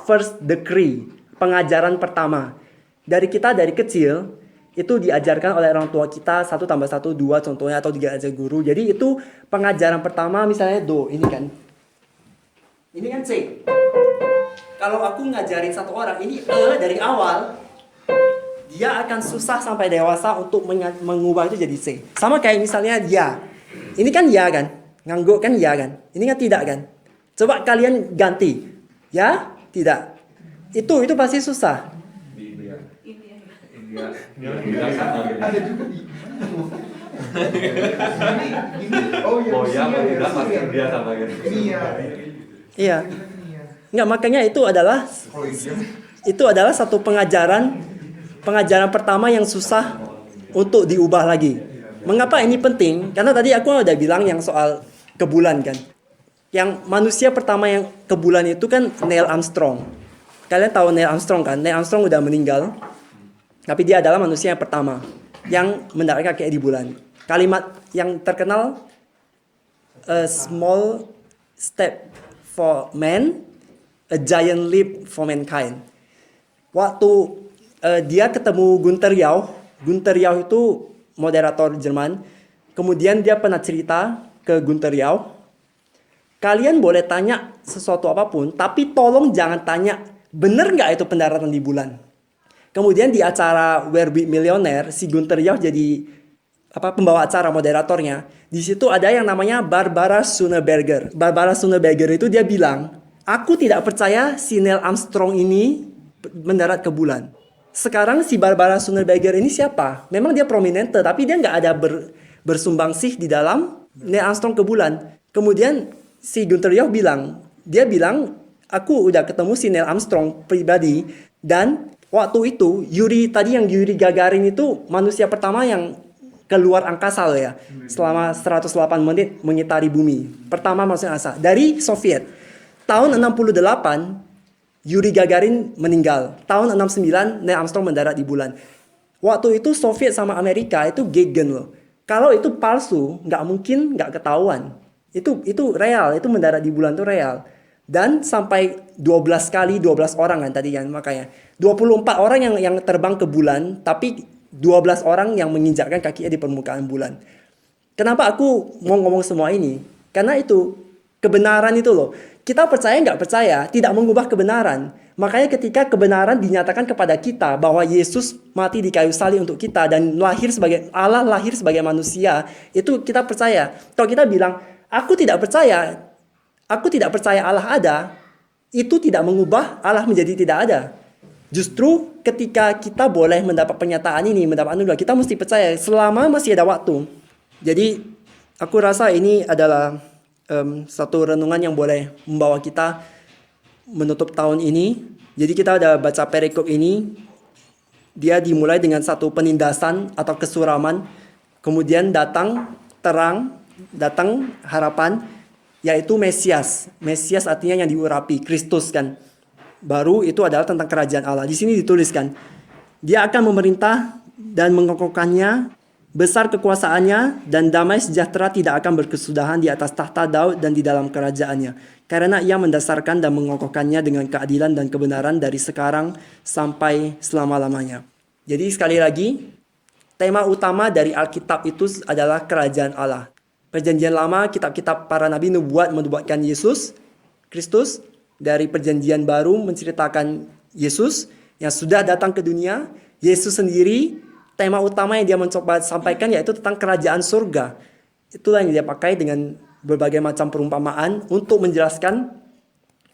first decree, pengajaran pertama. Dari kecil itu diajarkan oleh orang tua kita 1 tambah 1 2 contohnya, atau diajar guru. Jadi itu pengajaran pertama, misalnya do, ini kan C. Kalau aku ngajarin satu orang ini dari awal, dia akan susah sampai dewasa untuk mengubah itu jadi C. Sama kayak misalnya ya. Ini kan ya kan? Ngangguk kan ya kan? Ini kan tidak kan? Coba kalian ganti. Ya? Tidak. Itu pasti susah. Ada juga di Iya. Enggak, makanya itu adalah satu pengajaran pertama yang susah untuk diubah lagi. Mengapa ini penting? Karena tadi aku udah bilang yang soal ke bulan kan. Yang manusia pertama yang ke bulan itu kan Neil Armstrong. Kalian tahu Neil Armstrong kan? Neil Armstrong udah meninggal. Tapi dia adalah manusia yang pertama yang mendaratkan kaki di bulan. Kalimat yang terkenal, a small step for man, a giant leap for mankind. Waktu dia ketemu Gunther Jauch. Gunther Jauch itu moderator Jerman. Kemudian dia pernah cerita ke Gunther Jauch, kalian boleh tanya sesuatu apapun, tapi tolong jangan tanya bener nggak itu pendaratan di bulan. Kemudian di acara Wer wird Millionär, si Gunther Jauch jadi pembawa acara, moderatornya. Di situ ada yang namanya Barbara Schöneberger. Barbara Schöneberger itu dia bilang, aku tidak percaya si Neil Armstrong ini mendarat ke bulan. Sekarang si Barbara Schöneberger ini siapa? Memang dia prominente, tapi dia nggak ada bersumbangsih di dalam Neil Armstrong ke bulan. Kemudian si Gunther Jauch dia bilang, aku udah ketemu si Neil Armstrong pribadi, dan waktu itu Yuri Gagarin itu manusia pertama yang keluar angkasa loh ya. Selama 108 menit mengitari bumi. Pertama manusia angkasa dari Soviet. Tahun 68 Yuri Gagarin meninggal. Tahun 69 Neil Armstrong mendarat di bulan. Waktu itu Soviet sama Amerika itu gegen loh. Kalau itu palsu, nggak mungkin nggak ketahuan. Itu real, itu mendarat di bulan itu real. Dan sampai 12 orang kan tadi kan, makanya 24 orang yang terbang ke bulan, tapi 12 orang yang menginjakkan kakinya di permukaan bulan. Kenapa aku mau ngomong semua ini? Karena itu kebenaran itu loh. Kita percaya nggak percaya tidak mengubah kebenaran. Makanya ketika kebenaran dinyatakan kepada kita bahwa Yesus mati di kayu salib untuk kita dan Allah lahir sebagai manusia, itu kita percaya. Kalau kita bilang aku tidak percaya Allah ada, itu tidak mengubah Allah menjadi tidak ada. Justru ketika kita boleh mendapat pernyataan ini, mendapat anugerah, kita mesti percaya selama masih ada waktu. Jadi aku rasa ini adalah satu renungan yang boleh membawa kita menutup tahun ini. Jadi kita udah baca perikop ini. Dia dimulai dengan satu penindasan atau kesuraman. Kemudian datang terang, datang harapan, yaitu Mesias. Mesias artinya yang diurapi, Kristus kan. Baru itu adalah tentang kerajaan Allah. Di sini dituliskan, dia akan memerintah dan mengokohkannya, besar kekuasaannya, dan damai sejahtera tidak akan berkesudahan di atas tahta Daud dan di dalam kerajaannya. Karena ia mendasarkan dan mengokohkannya dengan keadilan dan kebenaran dari sekarang sampai selama-lamanya. Jadi sekali lagi, tema utama dari Alkitab itu adalah kerajaan Allah. Perjanjian lama, kitab-kitab para nabi menubuatkan Yesus, Kristus. Dari perjanjian baru menceritakan Yesus yang sudah datang ke dunia. Yesus sendiri, tema utama yang dia mencoba sampaikan yaitu tentang kerajaan surga. Itulah yang dia pakai dengan berbagai macam perumpamaan untuk menjelaskan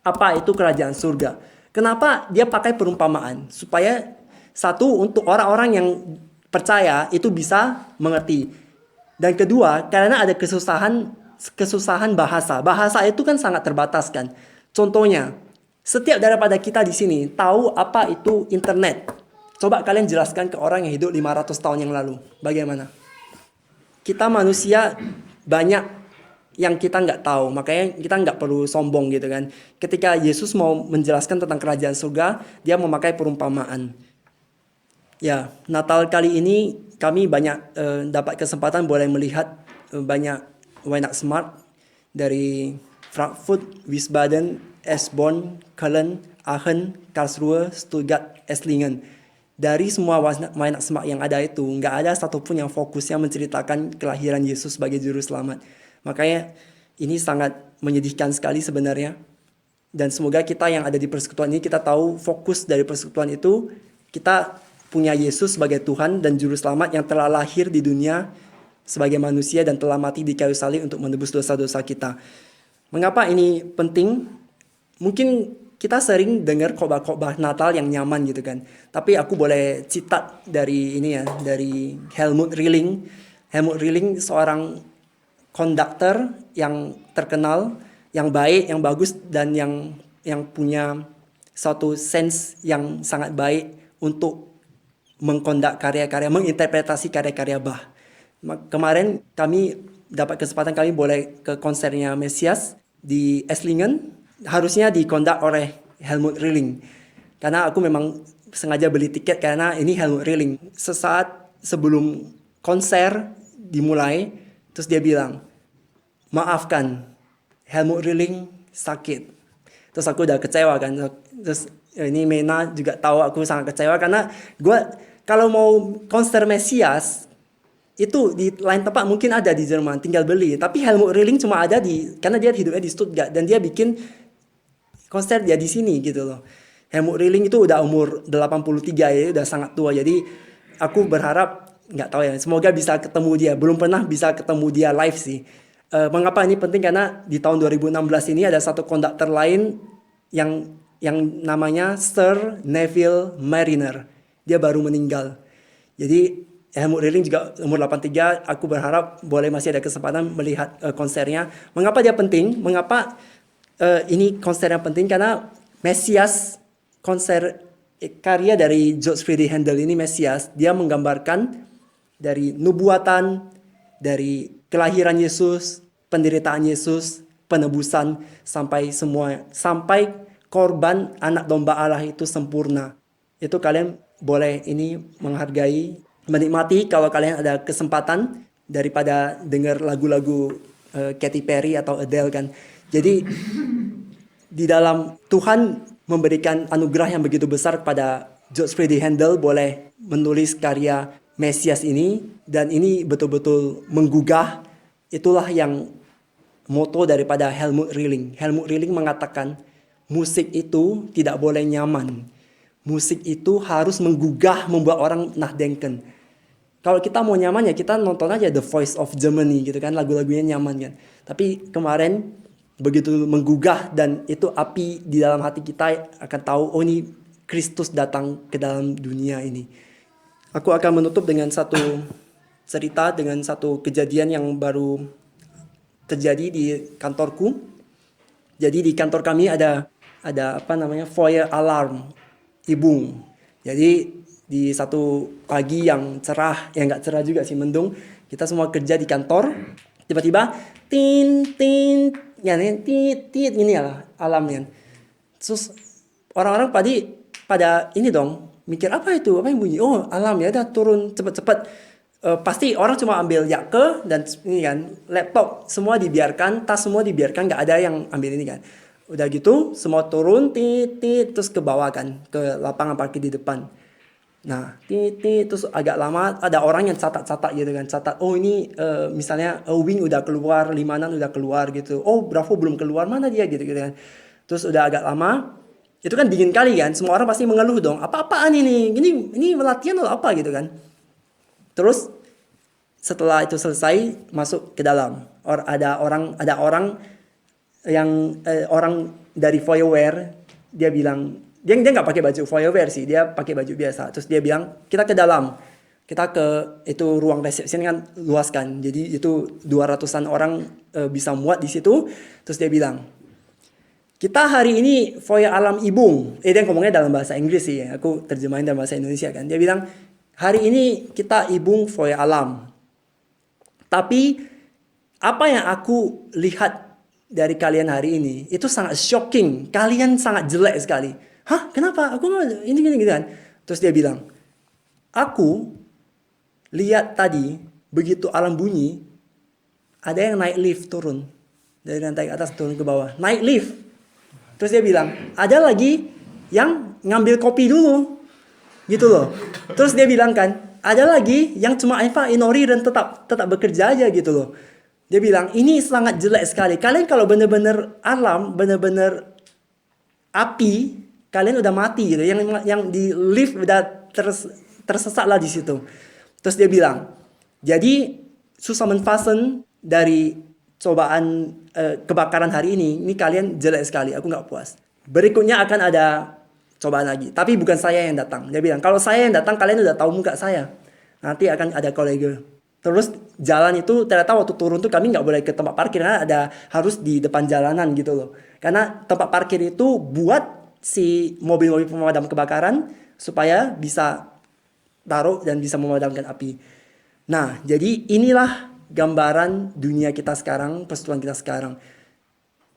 apa itu kerajaan surga. Kenapa dia pakai perumpamaan? Supaya satu, untuk orang-orang yang percaya itu bisa mengerti. Dan kedua, karena ada kesusahan bahasa. Bahasa itu kan sangat terbatas kan. Contohnya, setiap daripada kita di sini tahu apa itu internet. Coba kalian jelaskan ke orang yang hidup 500 tahun yang lalu. Bagaimana? Kita manusia banyak yang kita nggak tahu. Makanya kita nggak perlu sombong gitu kan. Ketika Yesus mau menjelaskan tentang kerajaan surga, dia memakai perumpamaan. Ya, Natal kali ini kami banyak dapat kesempatan boleh melihat banyak Weihnachtsmarkt dari Frankfurt, Wiesbaden, Eschborn, Köln, Aachen, Karlsruhe, Stuttgart, Esslingen. Dari semua Weihnachtsmarkt yang ada itu, nggak ada satupun yang fokusnya menceritakan kelahiran Yesus sebagai juru selamat. Makanya ini sangat menyedihkan sekali sebenarnya. Dan semoga kita yang ada di persekutuan ini, kita tahu fokus dari persekutuan itu, kita punya Yesus sebagai Tuhan dan juru selamat yang telah lahir di dunia sebagai manusia dan telah mati di kayu salib untuk menebus dosa-dosa kita. Mengapa ini penting? Mungkin kita sering dengar khotbah-khotbah Natal yang nyaman gitu kan. Tapi aku boleh citat dari ini ya, dari Helmut Rilling. Helmut Rilling seorang konduktor yang terkenal, yang baik, yang bagus dan yang punya suatu sense yang sangat baik untuk mengkondak karya-karya, menginterpretasi karya-karya Bach. Kemarin kami dapat kesempatan, kami boleh ke konsernya Mesias di Esslingen, harusnya dikondak oleh Helmut Rilling. Karena aku memang sengaja beli tiket karena ini Helmut Rilling. Sesaat sebelum konser dimulai, terus dia bilang, maafkan, Helmut Rilling sakit. Terus aku udah kecewa kan. Terus ini Mena juga tahu aku sangat kecewa karena gue kalau mau konser Mesias itu di lain tempat mungkin ada di Jerman, tinggal beli. Tapi Helmut Rilling cuma ada karena dia hidupnya di Stuttgart dan dia bikin konser dia di sini gitu loh. Helmut Rilling itu udah umur 83 ya, udah sangat tua. Jadi aku berharap, nggak tahu ya, semoga bisa ketemu dia. Belum pernah bisa ketemu dia live sih. Mengapa ini penting? Karena di tahun 2016 ini ada satu konduktor lain yang namanya Sir Neville Marriner. Dia baru meninggal. Jadi Helmut Rilling juga umur 83. Aku berharap boleh masih ada kesempatan melihat konsernya. Mengapa dia penting? Mengapa ini konser yang penting? Karena Mesias, konser karya dari George Friedrich Handel ini, Mesias, dia menggambarkan dari nubuatan, dari kelahiran Yesus, penderitaan Yesus, penebusan sampai korban anak domba Allah itu sempurna. Itu kalian boleh ini menghargai, menikmati kalau kalian ada kesempatan daripada dengar lagu-lagu Katy Perry atau Adele kan. Jadi di dalam Tuhan memberikan anugerah yang begitu besar kepada George Friedrich Handel boleh menulis karya Mesias ini, dan ini betul-betul menggugah. Itulah yang moto daripada Helmut Rilling. Helmut Rilling mengatakan musik itu tidak boleh nyaman. Musik itu harus menggugah, membuat orang nachdenken. Kalau kita mau nyaman ya kita nonton aja The Voice of Germany gitu kan, lagu-lagunya nyaman kan. Tapi kemarin begitu menggugah dan itu api di dalam hati kita akan tahu, oh ini Kristus datang ke dalam dunia ini. Aku akan menutup dengan satu cerita, dengan satu kejadian yang baru terjadi di kantorku. Jadi di kantor kami ada fire alarm ibung. Jadi di satu pagi yang cerah, yang nggak cerah juga sih, mendung, kita semua kerja di kantor. Tiba-tiba tin tin, ya nih tit tit ini ya alarmnya. Terus orang-orang pada ini dong, mikir apa itu, apa yang bunyi? Oh alarm, ya udah turun cepet-cepet. Pasti orang cuma ambil jake dan ini kan laptop semua dibiarkan, tas semua dibiarkan, nggak ada yang ambil ini kan. Udah gitu semua turun tit terus ke bawah kan, ke lapangan parkir di depan. Nah tit terus agak lama ada orang yang catat gitu kan, catat oh ini misalnya Wing udah keluar, Limanan udah keluar gitu, oh Bravo belum keluar, mana dia gitu kan. Terus udah agak lama itu kan dingin kali kan, semua orang pasti mengeluh dong, apa-apaan ini latihan atau apa gitu kan. Terus setelah itu selesai masuk ke dalam, ada orang yang orang dari Fireware, dia bilang dia nggak pakai baju Fireware sih, dia pakai baju biasa. Terus dia bilang kita ke dalam, kita ke itu ruang resepsi kan luas kan, jadi itu 200-an orang bisa muat di situ. Terus dia bilang kita hari ini Fire Alarm Ibung. Dia ngomongnya dalam bahasa Inggris sih, aku terjemahin dalam bahasa Indonesia kan. Dia bilang hari ini kita Ibung Fire Alarm. Tapi apa yang aku lihat dari kalian hari ini itu sangat shocking. Kalian sangat jelek sekali. Hah? Kenapa? Aku ini gini gitu kan. Terus dia bilang, aku lihat tadi begitu alarm bunyi, ada yang naik lift turun dari lantai atas turun ke bawah. Naik lift. Terus dia bilang, ada lagi yang ngambil kopi dulu. Gitu loh. Terus dia bilang kan, ada lagi yang cuma Inori dan tetap bekerja aja gitu loh. Dia bilang ini sangat jelek sekali. Kalian kalau benar-benar alam, benar-benar api, kalian udah mati gitu. Yang di lift udah tersesat lah di situ. Terus dia bilang, jadi susah menfasen dari cobaan kebakaran hari ini kalian jelek sekali. Aku nggak puas. Berikutnya akan ada cobaan lagi. Tapi bukan saya yang datang. Dia bilang, kalau saya yang datang, kalian udah tahu muka saya. Nanti akan ada kolega. Terus jalan itu ternyata waktu turun tuh kami nggak boleh ke tempat parkir. Karena harus di depan jalanan gitu loh. Karena tempat parkir itu buat si mobil-mobil pemadam kebakaran supaya bisa taruh dan bisa memadamkan api. Nah, jadi inilah gambaran dunia kita sekarang, persekutuan kita sekarang.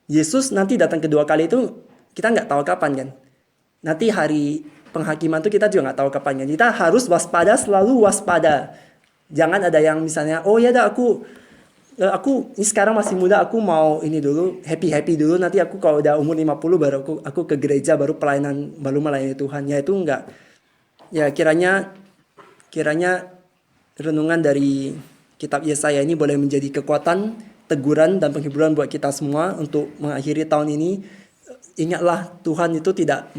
Yesus nanti datang kedua kali itu kita nggak tahu kapan kan. Nanti hari penghakiman tuh kita juga nggak tahu kapannya. Kita harus waspada, selalu waspada. Jangan ada yang misalnya, oh ya dah aku ini sekarang masih muda, aku mau ini dulu, happy dulu. Nanti aku kalau udah umur 50 baru aku ke gereja, baru melayani Tuhan. Ya itu enggak. Ya kiranya renungan dari kitab Yesaya ini boleh menjadi kekuatan, teguran dan penghiburan buat kita semua untuk mengakhiri tahun ini. Ingatlah Tuhan itu tidak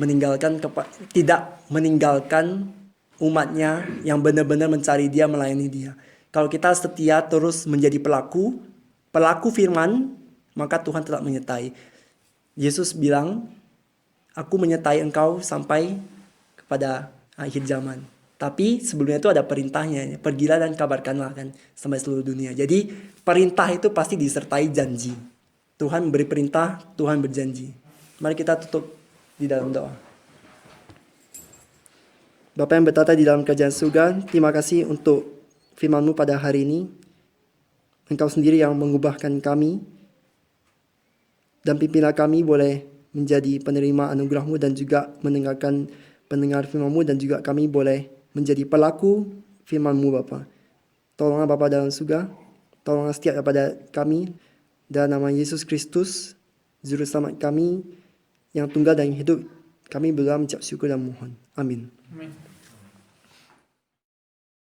meninggalkan umatnya yang benar-benar mencari Dia, melayani Dia. Kalau kita setia terus menjadi pelaku firman, maka Tuhan tetap menyertai. Yesus bilang, aku menyertai engkau sampai kepada akhir zaman. Tapi sebelumnya itu ada perintahnya, pergilah dan kabarkanlah kan sampai seluruh dunia. Jadi perintah itu pasti disertai janji. Tuhan memberi perintah, Tuhan berjanji. Mari kita tutup di dalam doa. Bapa yang bertata di dalam kerajaan surga, terima kasih untuk firman-Mu pada hari ini. Engkau sendiri yang mengubahkan kami. Dan pimpinlah kami boleh menjadi penerima anugerah-Mu dan juga pendengar firman-Mu. Dan juga kami boleh menjadi pelaku firman-Mu Bapa. Tolonglah Bapa dalam surga. Tolonglah setiap kepada kami. Dalam nama Yesus Kristus, Juru Selamat kami, yang tunggal dan hidup, kami berdoa mengucap syukur dan mohon. Amin. Amin.